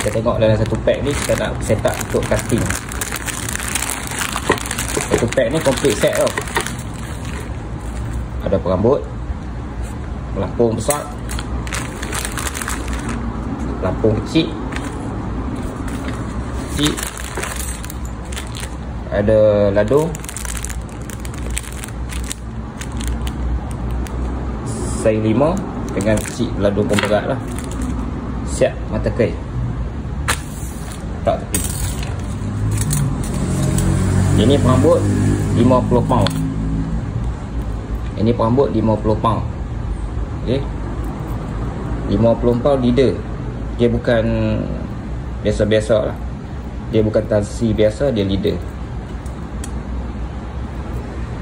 Kita tengok dalam satu pack ni kita nak set up untuk casting. Satu pack ni complete set tau. Ada perambut, pelampung besar, pelampung kecil, ada ladung, saiz 5 dengan kecil ladung pemberat lah. Siap mata kai. Tak tepi. Ini perambut 50 pound. Ini perambut 50 pound. Okey. 50 pound leader. Dia bukan biasa-biasa lah. Dia bukan tansi biasa, dia leader.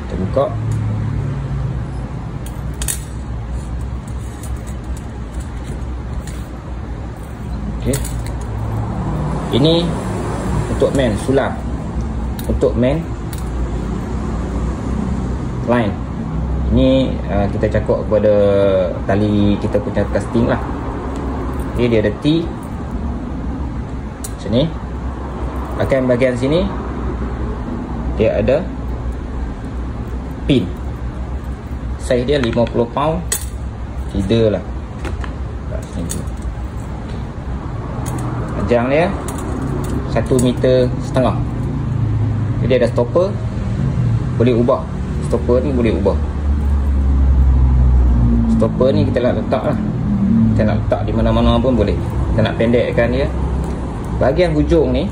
Kita buka. Okey. Ini untuk main sulam. Untuk main line. Ini kita cakap kepada tali kita punya casting lah. Okay, dia ada T sini. Bahagian sini dia ada pin. Saiz dia 50 pound. Feeder lah. Kat sini. Panjang dia 1,5 meter. Jadi ada stopper. Boleh ubah. Stopper ni boleh ubah. Stopper ni kita nak letak lah. Kita nak letak di mana-mana pun boleh. Kita nak pendekkan dia. Bahagian hujung ni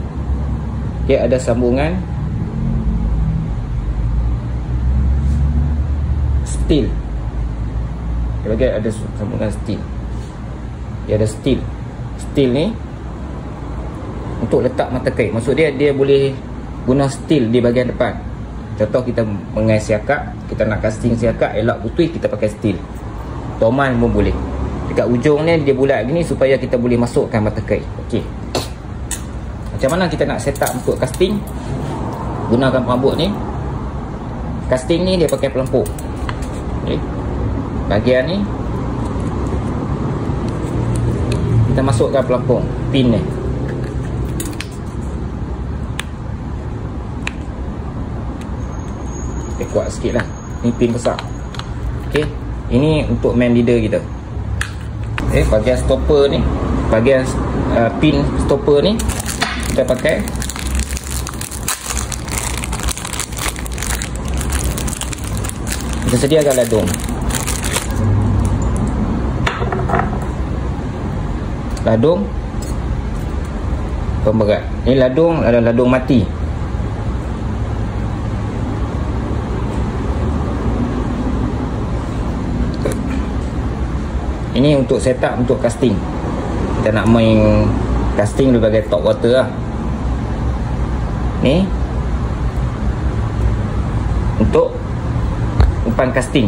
dia ada sambungan steel. Dia bahagian ada sambungan steel. Dia ada steel. Steel ni untuk letak mata kai. Maksud dia boleh guna steel di bahagian depan. Contoh kita mengais siakak, kita nak casting siakak elak putih, kita pakai steel. Toman pun boleh. Dekat ujung ni dia bulat gini supaya kita boleh masukkan mata kai. Okey. Macam mana kita nak set up untuk casting? Gunakan perambut ni. Casting ni dia pakai pelampung. Okey. Bahagian ni kita masukkan pelampung, pin ni. Kita kuat sikit lah. Ni pin besar. Okey. Ini untuk main leader kita. Okey, bahagian stopper ni, bahagian pin stopper ni kita pakai kita sediakan ladung. Ladung pemberat. Ini ladung adalah ladung mati. Ini untuk setup untuk casting. Kita nak main casting berbagai top water lah. Ni untuk umpan casting.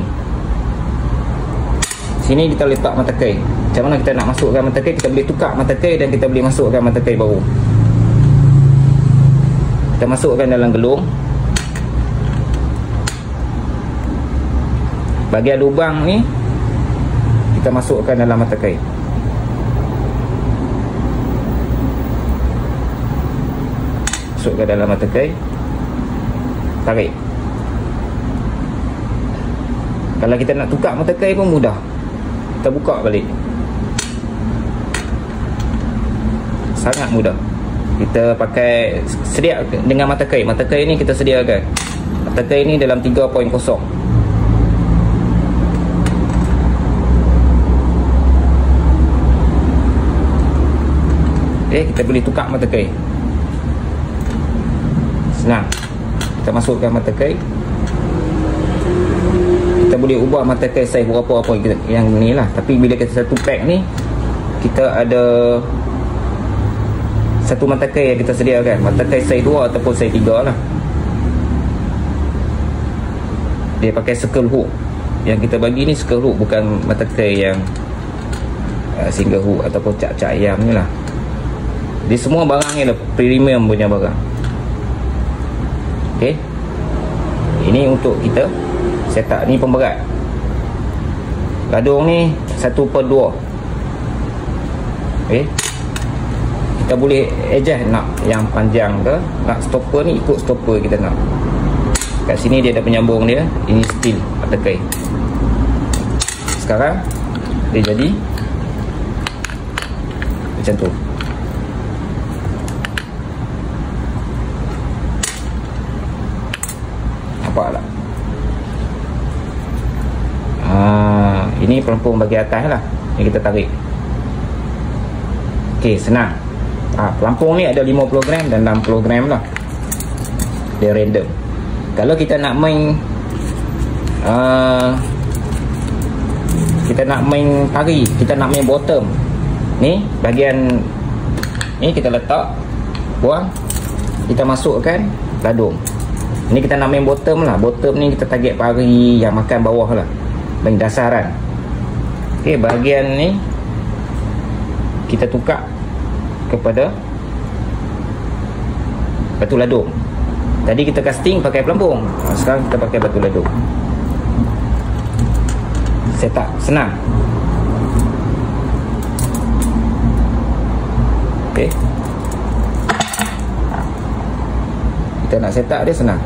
Sini kita letak mata kai. Macam mana kita nak masukkan mata kai? Kita boleh tukar mata kai dan kita boleh masukkan mata kai baru. Kita masukkan dalam gelung. Bahagian lubang ni kita masukkan dalam mata kai. Masukkan dalam mata kai. Tarik. Kalau kita nak tukar mata kai pun mudah. Kita buka balik. Sangat mudah. Kita pakai sedia dengan mata kai. Mata kai ni kita sediakan. Mata kai ni dalam 3.0. Okay, kita boleh tukar mata kai. Senang. Kita masukkan mata kai. Kita boleh ubah mata kai saiz berapa-apa yang ni lah. Tapi bila kita satu pack ni, kita ada satu mata kai yang kita sediakan. Mata kai saiz 2 ataupun saiz 3 lah. Dia pakai circle hook. Yang kita bagi ni circle hook, bukan mata kai yang single hook ataupun cak-cak ayam ni lah. Dia semua barang ni lah premium punya barang. Okay. Ini untuk kita set up. Ni pemberat. Ladung ni 1/2. Okay. Kita Kita boleh adjust nak yang panjang ke, nak stopper ni ikut stopper kita nak. Kat sini dia ada penyambung dia. Ini steel mata kai. Sekarang dia jadi macam tu. Nampak tak? Ini pelampung bagi atas lah. Ini kita tarik. Okey, senang. Pelampung ni ada 50 gram dan 60 gram lah. Dia random. Kalau kita nak main tari, kita nak main bottom, ni bahagian ni kita letak, buang, kita masukkan ladung. Ni kita nak main bottom lah. Bottom ni kita target pari yang makan bawah lah, main dasaran. Okey, bahagian ni kita tukar kepada batu ladung. Tadi kita casting pakai pelampung, sekarang kita pakai batu ladung. Set up senang. Okey, kita nak set up dia senang.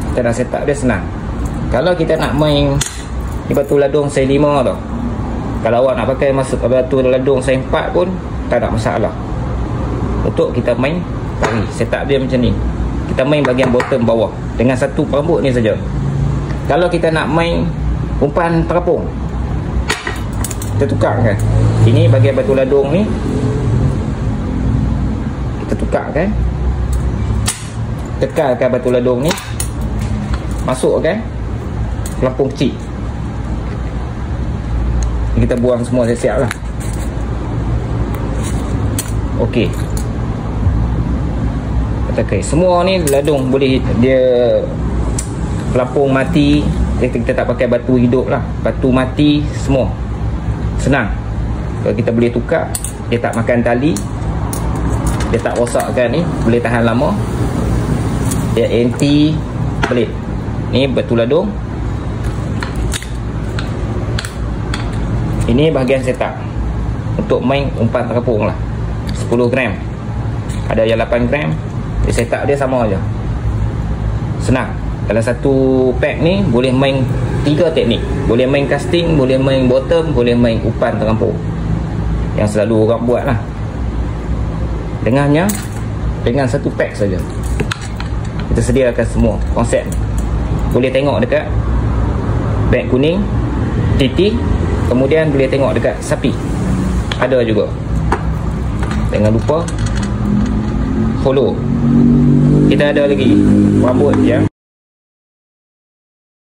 Kita nak set up dia senang. Kalau kita nak main di batu ladung saiz 5 tau, kalau awak nak pakai masuk batu ladung saiz 4 pun tak ada masalah. Untuk kita main tari, setup dia macam ni. Kita main bahagian bottom bawah dengan satu perambut ni saja. Kalau kita nak main umpan terapung, kita tukar kan. Ini bahagian batu ladung ni kita tukar kan, tekalkan batu ladung ni, masukkan pelampung kecil. Kita buang semua siap-siap lah. Okey, okay. Semua ni ladung boleh, dia pelampung mati, kita tak pakai batu hidup lah, batu mati semua senang. Kalau kita boleh tukar, dia tak makan tali, dia tak rosakkan ni, boleh tahan lama, dia anti blade. Ni batu ladung. Ini bahagian setup untuk main umpan terapung lah. 10 gram, ada yang 8 gram. Dia setup dia sama aja, senang. Dalam satu pack ni boleh main 3 teknik. Boleh main casting, boleh main bottom, boleh main umpan terapung, yang selalu orang buat lah. Dengannya, dengan satu pack saja kita sediakan semua konsep ni. Boleh tengok dekat beg kuning TT, kemudian boleh tengok dekat sapi ada juga. Jangan lupa follow. Kita ada lagi rambut yang